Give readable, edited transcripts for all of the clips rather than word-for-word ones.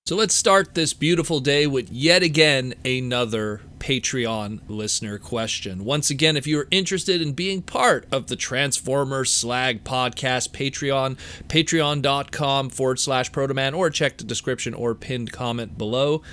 So let's start this beautiful day with yet again another Patreon listener question. Once again, if you're interested in being part of the Transformers Slag podcast Patreon, patreon.com/protoman, or check the description or pinned comment below.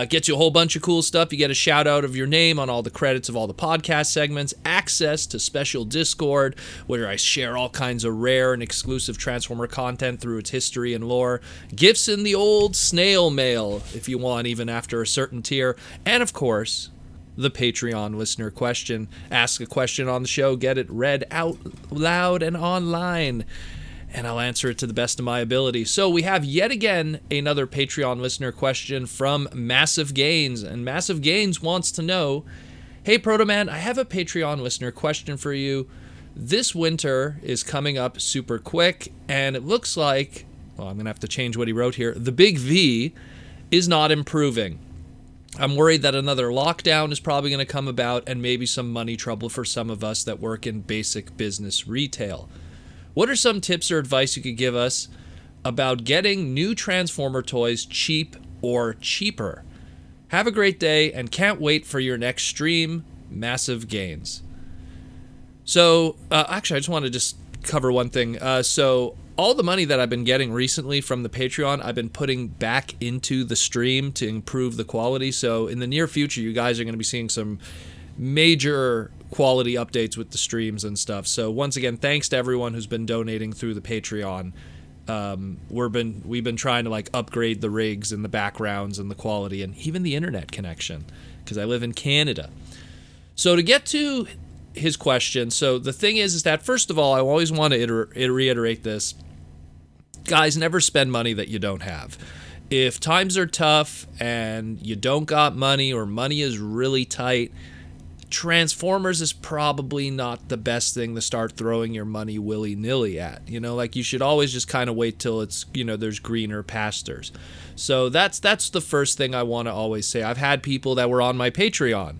Gets you a whole bunch of cool stuff. You get a shout out of your name on all the credits of all the podcast segments, access to special Discord where I share all kinds of rare and exclusive Transformer content through its history and lore, gifts in the old snail mail if you want, even after a certain tier, and of course, the Patreon listener question. Ask a question on the show, get it read out loud and online, and I'll answer it to the best of my ability. So we have yet again another Patreon listener question from MassiveGains, and MassiveGains wants to know, hey Protoman, I have a Patreon listener question for you. This winter is coming up super quick, and it looks like, well, I'm going to have to change what he wrote here, the big V is not improving. I'm worried that another lockdown is probably going to come about, and maybe some money trouble for some of us that work in basic business retail. What are some tips or advice you could give us about getting new Transformer toys cheap or cheaper? Have a great day and can't wait for your next stream. MassiveGains. So, actually, I just want to just cover one thing. So, all the money that I've been getting recently from the Patreon, I've been putting back into the stream to improve the quality. So, in the near future, you guys are going to be seeing some major quality updates with the streams and stuff. So once again, thanks to everyone who's been donating through the Patreon. We've been trying to like upgrade the rigs and the backgrounds and the quality and even the internet connection because I live in Canada. So to get to his question, so the thing is that first of all, I always want to reiterate this. Guys, never spend money that you don't have. If times are tough and you don't got money or money is really tight, Transformers is probably not the best thing to start throwing your money willy-nilly at. You know, like you should always just kind of wait till it's, you know, there's greener pastures. So that's the first thing I want to always say. I've had people that were on my Patreon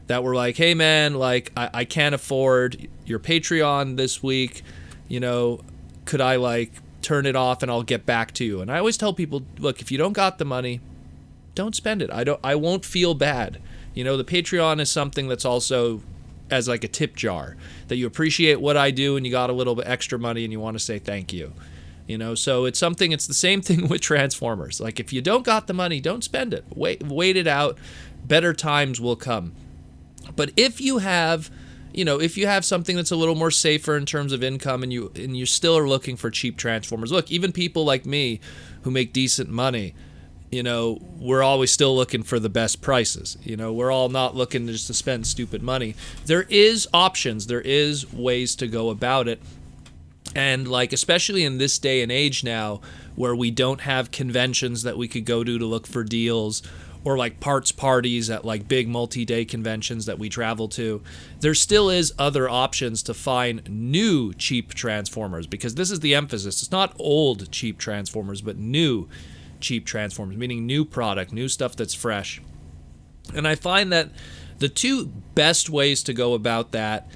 that were like, hey man, like I can't afford your Patreon this week. You know, could I like turn it off and I'll get back to you? And I always tell people, look, if you don't got the money, don't spend it. I won't feel bad. You know, the Patreon is something that's also as like a tip jar, that you appreciate what I do and you got a little bit extra money and you want to say thank you. You know, so it's the same thing with Transformers. Like if you don't got the money, don't spend it. Wait it out. Better times will come. But if you have, you know, if you have something that's a little more safer in terms of income and you still are looking for cheap Transformers, look, even people like me who make decent money, you know, we're always still looking for the best prices. You know, we're all not looking just to spend stupid money. There is options. There is ways to go about it. And, like, especially in this day and age now where we don't have conventions that we could go to look for deals or, like, parts parties at, like, big multi-day conventions that we travel to, there still is other options to find new cheap Transformers, because this is the emphasis. It's not old cheap Transformers, but new cheap Transformers, meaning new product, new stuff that's fresh. And I find that the two best ways to go about that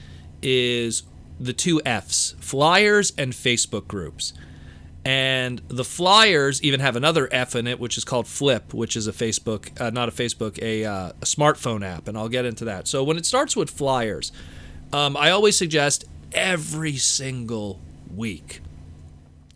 is the two F's, flyers and Facebook groups. And the flyers even have another F in it, which is called Flip, which is a smartphone app, and I'll get into that. So when it starts with flyers, I always suggest every single week,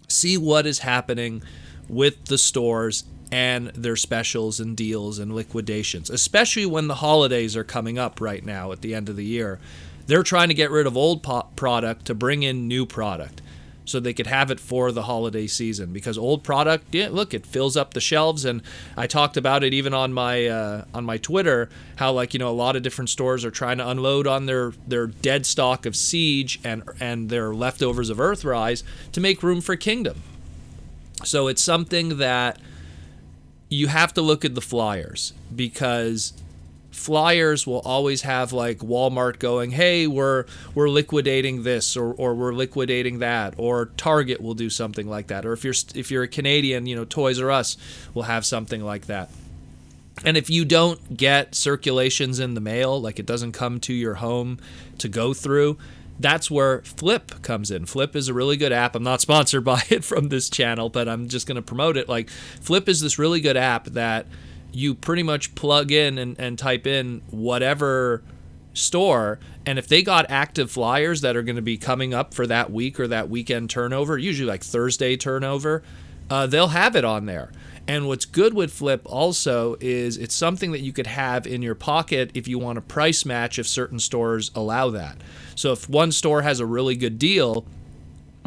see what is happening with the stores and their specials and deals and liquidations, especially when the holidays are coming up right now at the end of the year. They're trying to get rid of old product to bring in new product so they could have it for the holiday season, because old product, yeah, look, it fills up the shelves. And I talked about it even on my Twitter, how, like, you know, a lot of different stores are trying to unload on their dead stock of Siege and their leftovers of Earthrise to make room for Kingdom. So it's something that you have to look at the flyers, because flyers will always have like Walmart going, hey, we're liquidating this or we're liquidating that, or Target will do something like that, or if you're a Canadian, you know, Toys R Us will have something like that. And if you don't get circulations in the mail, like it doesn't come to your home to go through, that's where Flip comes in. Flip is a really good app. I'm not sponsored by it from this channel, but I'm just going to promote it. Like, Flip is this really good app that you pretty much plug in and type in whatever store, and if they got active flyers that are going to be coming up for that week or that weekend turnover, usually like Thursday turnover, they'll have it on there. And what's good with Flip also is it's something that you could have in your pocket if you want to price match, if certain stores allow that. So if one store has a really good deal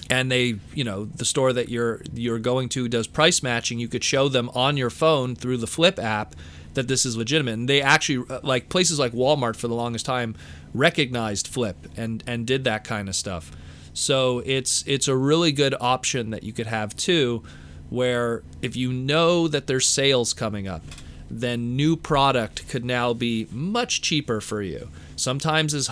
and they, the store that you're going to does price matching, you could show them on your phone through the Flip app that this is legitimate. And they actually, like places like Walmart for the longest time, recognized Flip and did that kind of stuff. So it's a really good option that you could have too, where if you know that there's sales coming up, then new product could now be much cheaper for you. Sometimes as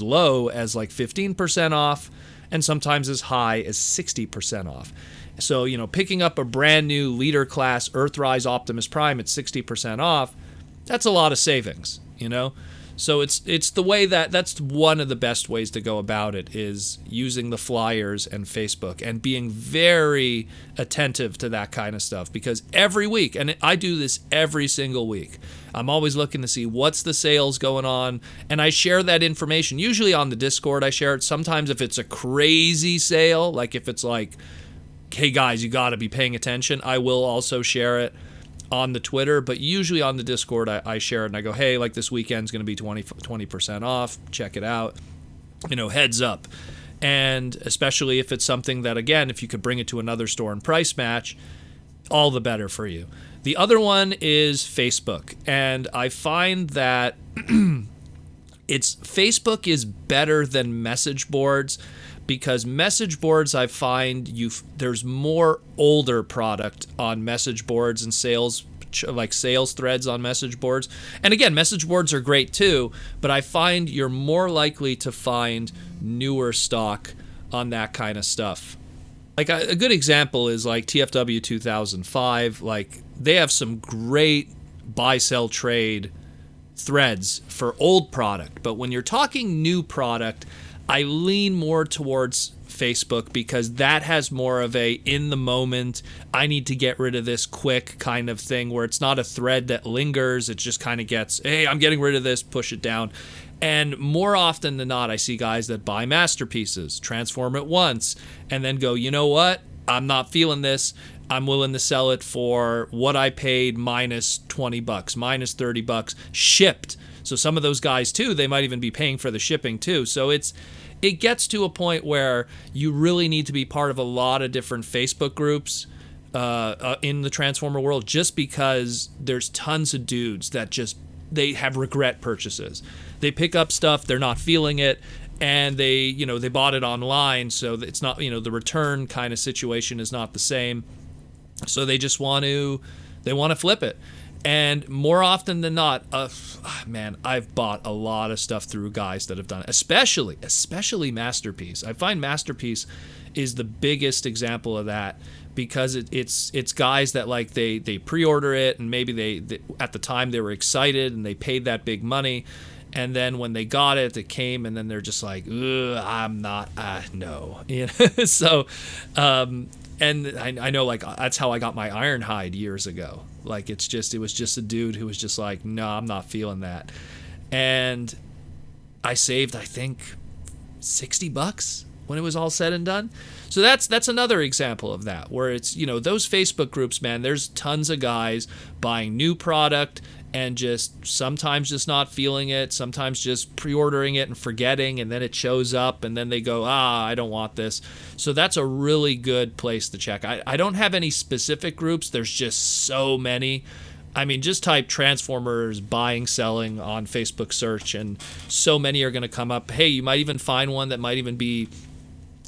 low as like 15% off, and sometimes as high as 60% off. So, picking up a brand new leader class Earthrise Optimus Prime at 60% off, that's a lot of savings, So it's the way that's one of the best ways to go about it, is using the flyers and Facebook and being very attentive to that kind of stuff, because every week, and I do this every single week, I'm always looking to see what's the sales going on, and I share that information. Usually on the Discord I share it. Sometimes if it's a crazy sale, like if it's like, hey guys, you got to be paying attention, I will also share it on the Twitter, but usually on the Discord I share it and I go, hey, like this weekend's going to be 20% off, check it out, heads up. And especially if it's something that, again, if you could bring it to another store and price match, all the better for you. The other one is Facebook, and I find that Facebook is better than message boards, because message boards, I find there's more older product on message boards and sales threads on message boards. And again, message boards are great too, but I find you're more likely to find newer stock on that kind of stuff. Like a good example is like TFW 2005. Like, they have some great buy, sell, trade threads for old product. But when you're talking new product, I lean more towards Facebook, because that has more of a in the moment, I need to get rid of this quick kind of thing, where it's not a thread that lingers. It just kind of gets, hey, I'm getting rid of this, push it down. And more often than not, I see guys that buy masterpieces, transform it once, and then go, you know what? I'm not feeling this. I'm willing to sell it for what I paid minus $20, minus $30 shipped. So some of those guys too, they might even be paying for the shipping too. So it gets to a point where you really need to be part of a lot of different Facebook groups in the Transformer world, just because there's tons of dudes that they have regret purchases. They pick up stuff, they're not feeling it, and they bought it online, so it's not, the return kind of situation is not the same. So they just want to flip it. And more often than not, I've bought a lot of stuff through guys that have done it, especially Masterpiece. I find Masterpiece is the biggest example of that, because it's guys that like they pre-order it, and maybe they at the time they were excited and they paid that big money, and then when they got it, it came, and then they're just like, I'm not, no, So, and I know, like, that's how I got my Ironhide years ago. Like, it was just a dude who was just like, no, I'm not feeling that. And I saved, I think, $60 when it was all said and done. So that's another example of that, where it's, those Facebook groups, man, there's tons of guys buying new product and just sometimes just not feeling it, sometimes just pre-ordering it and forgetting, and then it shows up and then they go, I don't want this. So that's a really good place to check. I don't have any specific groups. There's just so many. I mean, just type Transformers buying, selling on Facebook search, and so many are going to come up. Hey, you might even find one that might even be,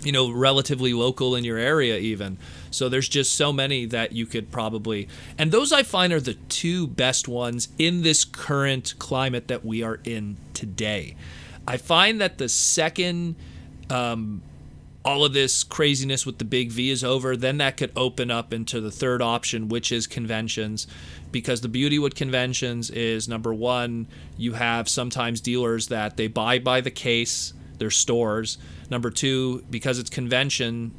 relatively local in your area even. So there's just so many that you could probably, and those I find are the two best ones in this current climate that we are in today. I find that the second all of this craziness with the big V is over, then that could open up into the third option, which is conventions. Because the beauty with conventions is, number one, you have sometimes dealers that they buy by the case. their stores. Number two, because it's conventions,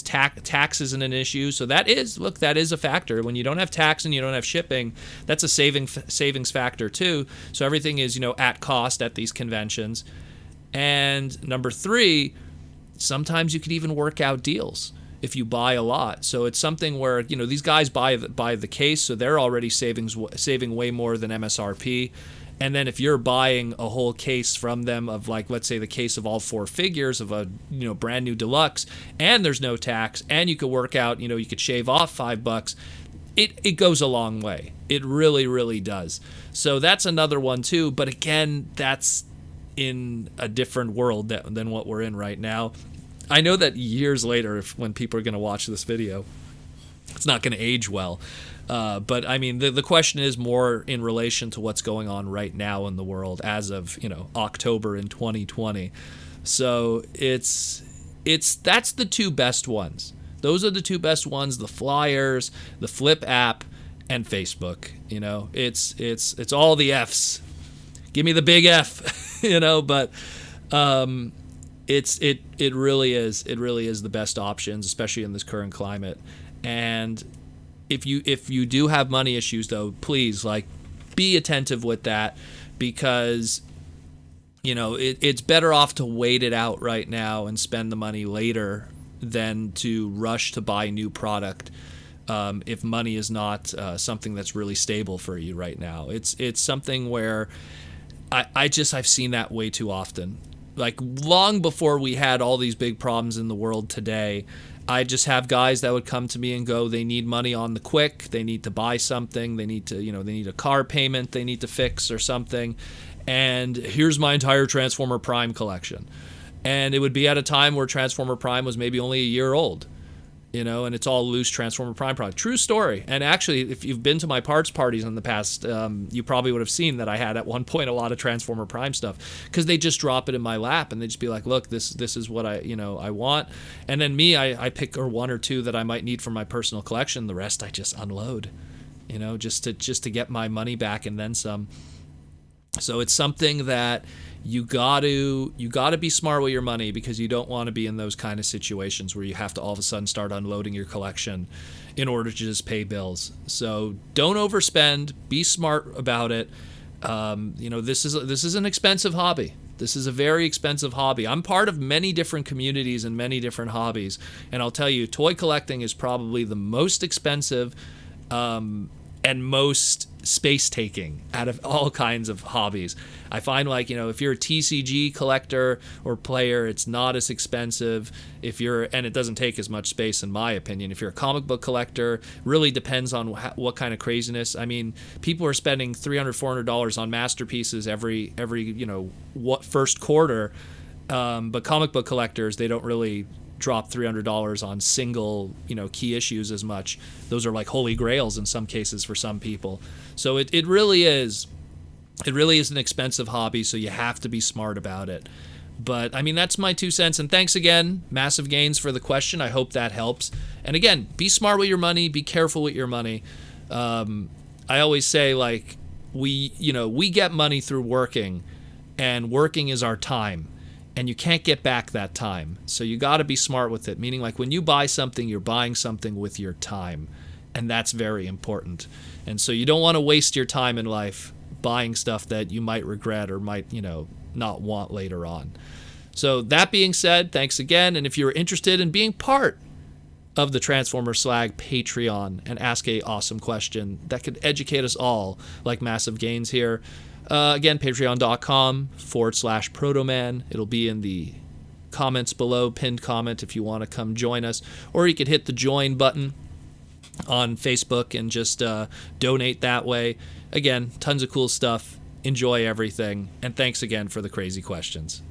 tax isn't an issue. So that is a factor. When you don't have tax and you don't have shipping, that's a savings factor too. So everything is, at cost at these conventions. And number three, sometimes you could even work out deals if you buy a lot. So it's something where, these guys buy the case, so they're already saving way more than MSRP. And then if you're buying a whole case from them of, like, let's say the case of all 4 figures of a, brand new deluxe, and there's no tax, and you could work out, you could shave off $5, it goes a long way. It really, really does. So that's another one too. But again, that's in a different world than what we're in right now. I know that years later, when people are going to watch this video, it's not going to age well. But I mean, the question is more in relation to what's going on right now in the world as of, October in 2020. So that's the 2 best ones. Those are the 2 best ones: the flyers, the Flip app, and Facebook. It's all the F's. Give me the big F, but it really is the best options, especially in this current climate. And if you do have money issues, though, please, be attentive with that, because it's better off to wait it out right now and spend the money later than to rush to buy new product if money is not something that's really stable for you right now. It's something where I've seen that way too often. Like, long before we had all these big problems in the world today, I just have guys that would come to me and go, they need money on the quick, they need to buy something, they need to, they need a car payment they need to fix or something, and here's my entire Transformer Prime collection. And it would be at a time where Transformer Prime was maybe only a year old, and it's all loose Transformer Prime product. True story. And actually, if you've been to my parts parties in the past, you probably would have seen that I had at one point a lot of Transformer Prime stuff, because they just drop it in my lap and they just be like, look, this is what I want. And then I pick 1 or 2 that I might need for my personal collection. The rest I just unload, just to get my money back and then some. So it's something that you got to be smart with your money, because you don't want to be in those kind of situations where you have to all of a sudden start unloading your collection in order to just pay bills. So don't overspend. Be smart about it. This is an expensive hobby. This is a very expensive hobby. I'm part of many different communities and many different hobbies, and I'll tell you, toy collecting is probably the most expensive and most space-taking out of all kinds of hobbies. I find, if you're a TCG collector or player, it's not as expensive. And it doesn't take as much space, in my opinion. If you're a comic book collector, really depends on what kind of craziness. I mean, people are spending $300, $400 on masterpieces every first quarter, but comic book collectors, they don't really drop $300 on single key issues as much. Those are like holy grails in some cases for some people. So it really is an expensive hobby, so you have to be smart about it. But I mean, that's my 2 cents. And thanks again, MassiveGains, for the question. I hope that helps. And again, be smart with your money, be careful with your money. I always say, we get money through working, and working is our time. And you can't get back that time. So you got to be smart with it. Meaning, when you buy something, you're buying something with your time. And that's very important. And so you don't want to waste your time in life buying stuff that you might regret or might, not want later on. So that being said, thanks again. And if you're interested in being part of the Transformer Slag Patreon and ask a awesome question that could educate us all, like MassiveGains here, again, patreon.com/protoman. It'll be in the comments below, pinned comment, if you want to come join us. Or you could hit the join button on Facebook and just donate that way. Again, tons of cool stuff. Enjoy everything. And thanks again for the crazy questions.